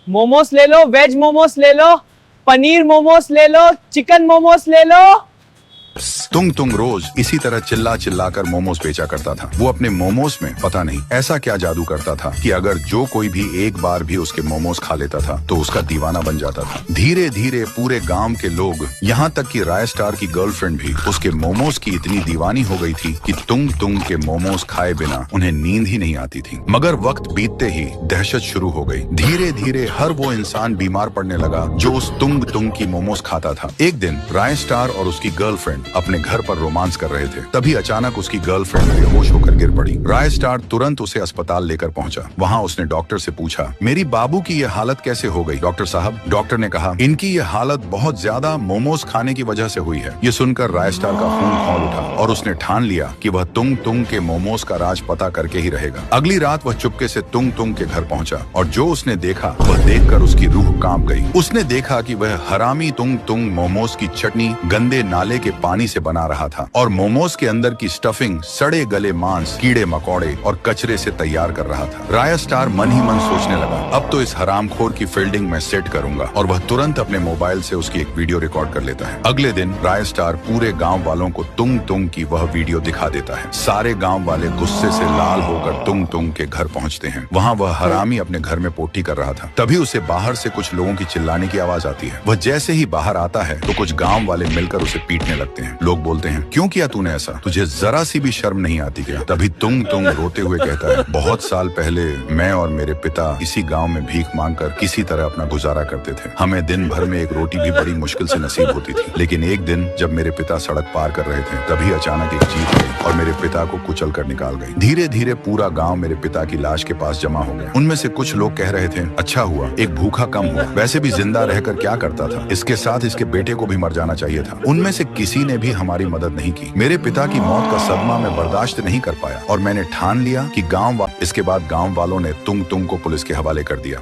मोमोस ले लो, वेज मोमोस ले लो, पनीर मोमोस ले लो, चिकन मोमोस ले लो। तुंग तुंग रोज इसी तरह चिल्ला चिल्ला कर मोमोज बेचा करता था। वो अपने मोमोज में पता नहीं ऐसा क्या जादू करता था कि अगर जो कोई भी एक बार भी उसके मोमोज खा लेता था तो उसका दीवाना बन जाता था। धीरे धीरे पूरे गांव के लोग, यहाँ तक कि राय स्टार की गर्लफ्रेंड भी उसके मोमोज की इतनी दीवानी हो गई थी कि तुंग तुंग के मोमोज खाए बिना उन्हें नींद ही नहीं आती थी। मगर वक्त बीतते ही दहशत शुरू हो गई। धीरे धीरे हर वो इंसान बीमार पड़ने लगा जो उस तुंग तुंग की मोमोज खाता था। एक दिन राय स्टार और उसकी गर्लफ्रेंड अपने घर पर रोमांस कर रहे थे। तभी अचानक उसकी गर्लफ्रेंड बेहोश होकर गिर पड़ी। राय स्टार तुरंत उसे अस्पताल लेकर पहुंचा। वहां उसने डॉक्टर से पूछा, मेरी बाबू की ये हालत कैसे हो गई डॉक्टर साहब? डॉक्टर ने कहा, इनकी ये हालत बहुत ज्यादा मोमोज खाने की वजह से हुई है। ये सुनकर राय स्टार का खून खौल उठा और उसने ठान लिया कि वह तुंग तुंग के मोमोज का राज पता करके ही रहेगा। अगली रात वह चुपके से तुंग तुंग के घर पहुंचा और जो उसने देखा वह देखकर उसकी रूह कांप गई। उसने देखा कि वह हरामी तुंग तुंग मोमोज की चटनी गंदे नाले के पानी से बना रहा था और मोमोज के अंदर की स्टफिंग सड़े गले मांस, कीड़े मकोड़े और कचरे से तैयार कर रहा था। राय स्टार मन ही मन सोचने लगा, अब तो इस हरामखोर की फील्डिंग मैं सेट करूंगा, और वह तुरंत अपने मोबाइल से उसकी एक वीडियो रिकॉर्ड कर लेता है। अगले दिन राय स्टार पूरे गांव वालों को तुंग तुंग की वह वीडियो दिखा देता है। सारे गांव वाले गुस्से से लाल होकर तुंग तुंग के घर पहुंचते हैं। वहां वह हरामी अपने घर में पोटी कर रहा था। तभी उसे बाहर से कुछ लोगों की चिल्लाने की आवाज आती है। वह जैसे ही बाहर आता है तो कुछ गांव वाले मिलकर उसे पीटने लगते हैं। लोग बोलते हैं, क्यों किया तूने ऐसा? तुझे जरा सी भी शर्म नहीं आती क्या? तभी तुंग तुंग रोते हुए कहता है, बहुत साल पहले मैं और मेरे पिता इसी गांव में भीख मांगकर किसी तरह अपना गुजारा करते थे। हमें दिन भर में एक रोटी भी बड़ी मुश्किल से नसीब होती थी। लेकिन एक दिन जब मेरे पिता सड़क पार कर रहे थे तभी अचानक एक जीप आई और मेरे पिता को कुचल कर निकाल गई। धीरे धीरे पूरा गाँव मेरे पिता की लाश के पास जमा हो गया। उनमें से कुछ लोग कह रहे थे, अच्छा हुआ एक भूखा कम हुआ, वैसे भी जिंदा रहकर क्या करता था, इसके साथ इसके बेटे को भी मर जाना चाहिए था। उनमें से किसी ने भी हमारी मदद नहीं की। मेरे पिता की मौत का सदमा मैं बर्दाश्त नहीं कर पाया और मैंने ठान लिया कि इसके बाद गांव वालों ने तुंग तुंग को पुलिस के हवाले कर दिया।